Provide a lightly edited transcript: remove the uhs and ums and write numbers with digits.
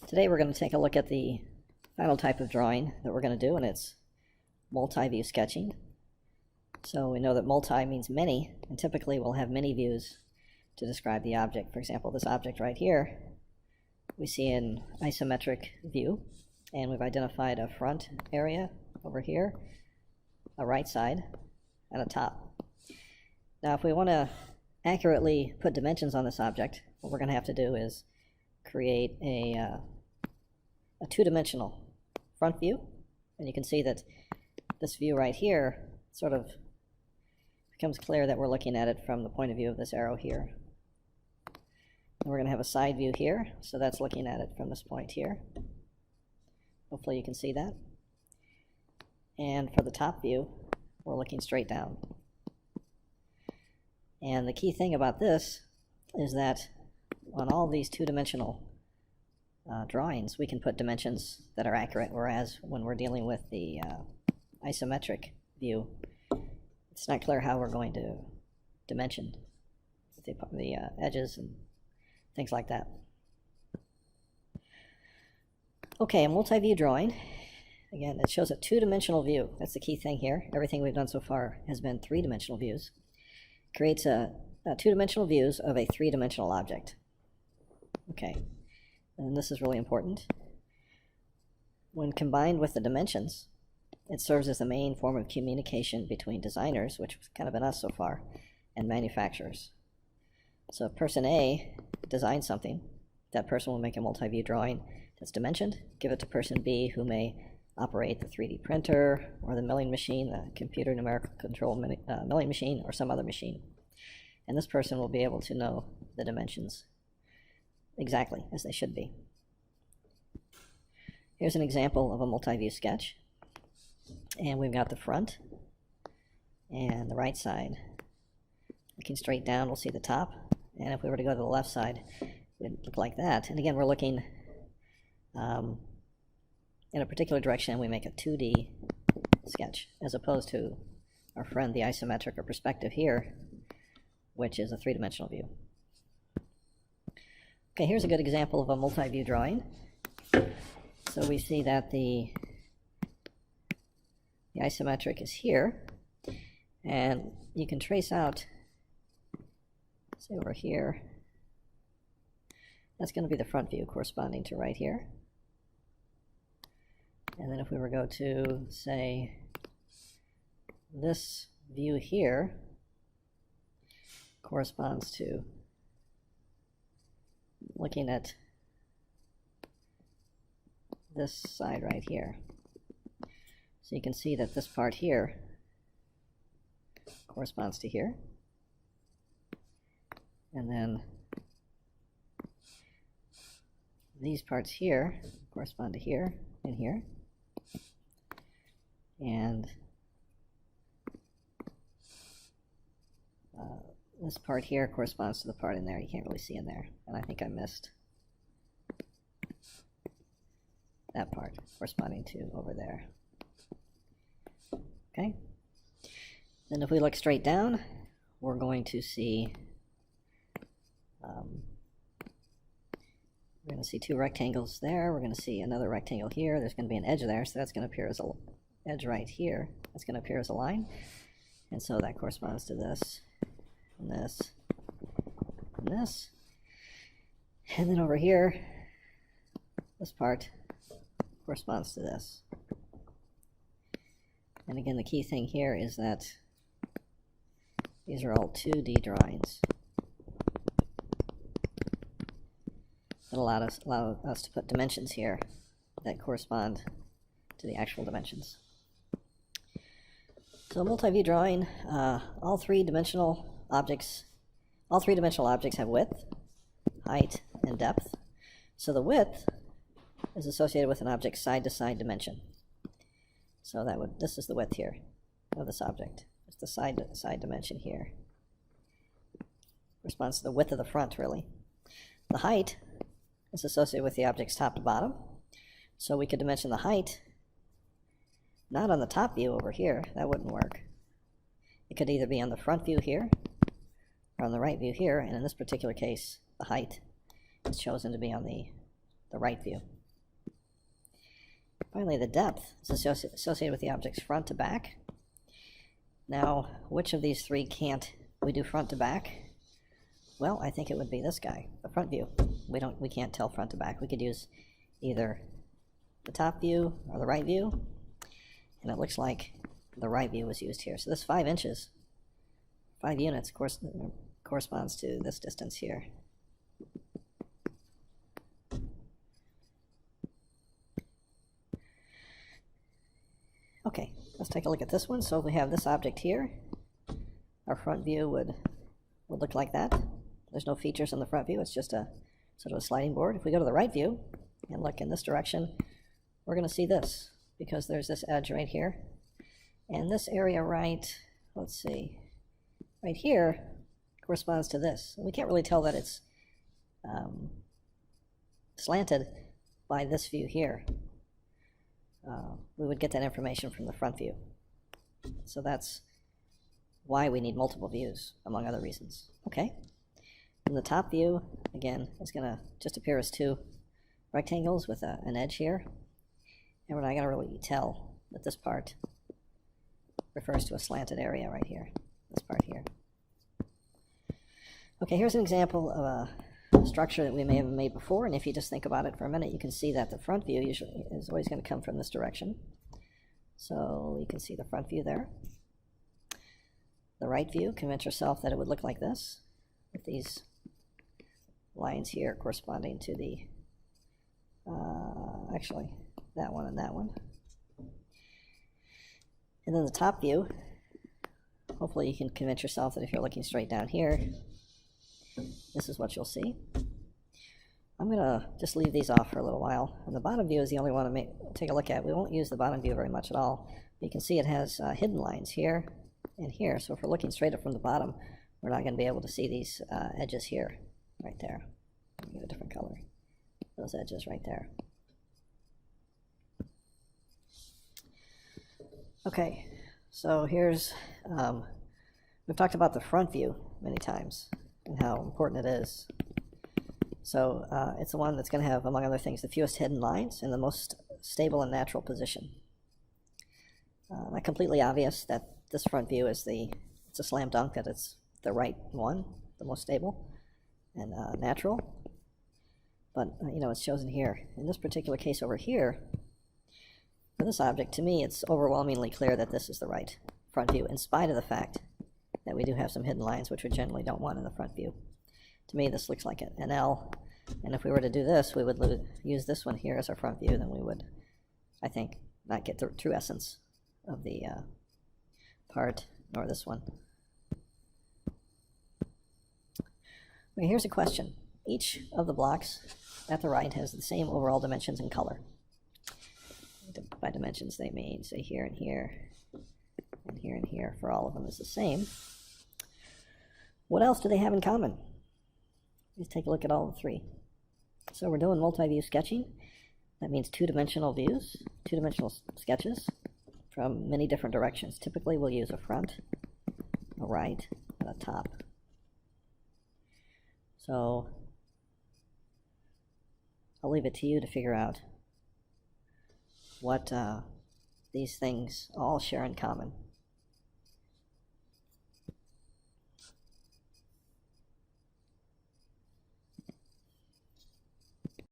Today we're going to take a look at the final type of drawing that we're going to do, and it's multi-view sketching. So we know that multi means many, and typically we'll have many views to describe the object. For example, this object right here, we see an isometric view, and we've identified a front area over here, a right side, and a top. Now if we want to accurately put dimensions on this object, what we're going to have to do is create a two-dimensional front view, and you can see that this view right here sort of becomes clear that we're looking at it from the point of view of this arrow here. And we're going to have a side view here, so that's looking at it from this point here. Hopefully you can see that. And for the top view, we're looking straight down. And the key thing about this is that on all these two-dimensional drawings, we can put dimensions that are accurate, whereas when we're dealing with the isometric view, it's not clear how we're going to dimension the edges and things like that. Okay, a multi-view drawing. Again, it shows a two-dimensional view. That's the key thing here. Everything we've done so far has been three-dimensional views. Creates a two-dimensional views of a three-dimensional object. Okay, and this is really important. When combined with the dimensions, it serves as the main form of communication between designers, which has kind of been us so far, and manufacturers. So if person A designs something, that person will make a multi-view drawing that's dimensioned, give it to person B, who may operate the 3D printer or the milling machine, the computer numerical control milling machine, or some other machine. And this person will be able to know the dimensions exactly as they should be. Here's an example of a multi-view sketch. And we've got the front and the right side. Looking straight down, we'll see the top. And if we were to go to the left side, it would look like that. And again, we're looking in a particular direction, we make a 2D sketch, as opposed to our friend the isometric or perspective here, which is a three-dimensional view. Okay, here's a good example of a multi-view drawing. So we see that the isometric is here, and you can trace out, say over here, that's going to be the front view corresponding to right here. And then if we were to go to, say, this view here, corresponds to looking at this side right here. So you can see that this part here corresponds to here. And then these parts here correspond to here and here. And this part here corresponds to the part in there. You can't really see in there. And I think I missed that part corresponding to over there. Okay. Then if we look straight down, we're going to see we're going to see two rectangles there. We're going to see another rectangle here. There's going to be an edge there, so that's going to appear as a edge right here. That's going to appear as a line, and so that corresponds to this, and this, and this. And then over here, this part corresponds to this. And again, the key thing here is that these are all 2D drawings that allow us to put dimensions here that correspond to the actual dimensions. So multi-view drawing, all three-dimensional objects have width, height, and depth. So the width is associated with an object's side-to-side dimension. So this is the width here of this object. It's the side dimension here. Corresponds to the width of the front, really. The height is associated with the object's top to bottom. So we could dimension the height not on the top view over here. That wouldn't work. It could either be on the front view here or on the right view here, and in this particular case, the height is chosen to be on the the right view. Finally, the depth is associated with the object's front to back. Now, which of these three can't we do front to back? Well, I think it would be this guy, the front view. We can't tell front to back. We could use either the top view or the right view, and it looks like the right view was used here. So this 5 inches, 5 units, corresponds to this distance here. Okay, let's take a look at this one. So if we have this object here, our front view would look like that. There's no features in the front view, it's just a sort of a sliding board. If we go to the right view and look in this direction, we're going to see this, because there's this edge right here. And this area let's see, right here corresponds to this. We can't really tell that it's slanted by this view here. We would get that information from the front view. So that's why we need multiple views, among other reasons. Okay. And the top view, again, is going to just appear as 2 rectangles with an edge here. And we're not going to really tell that this part refers to a slanted area right here, this part here. Okay, here's an example of a structure that we may have made before, and if you just think about it for a minute, you can see that the front view usually is always going to come from this direction. So you can see the front view there. The right view, convince yourself that it would look like this, with these lines here corresponding to the, actually, that one and that one. And then the top view, hopefully you can convince yourself that if you're looking straight down here, this is what you'll see. I'm going to just leave these off for a little while. And the bottom view is the only one to take a look at. We won't use the bottom view very much at all. But you can see it has hidden lines here and here. So if we're looking straight up from the bottom, we're not going to be able to see these edges here, right there. Let me get a different color. Those edges right there. Okay, so here's, we've talked about the front view many times and how important it is. So it's the one that's going to have, among other things, the fewest hidden lines and the most stable and natural position. Not completely obvious that this front view is it's a slam dunk that it's the right one, the most stable and natural. But, it's chosen here. In this particular case over here, for this object, to me, it's overwhelmingly clear that this is the right front view, in spite of the fact that we do have some hidden lines, which we generally don't want in the front view. To me, this looks like an L, and if we were to do this, we would use this one here as our front view, then we would, I think, not get the true essence of the part, nor this one. Okay, here's a question. Each of the blocks at the right has the same overall dimensions and color. By dimensions, they mean, say, here and here, and here and here, for all of them is the same. What else do they have in common? Let's take a look at all the 3. So we're doing multi-view sketching. That means 2-dimensional views, 2-dimensional sketches from many different directions. Typically, we'll use a front, a right, and a top. So I'll leave it to you to figure out what these things all share in common.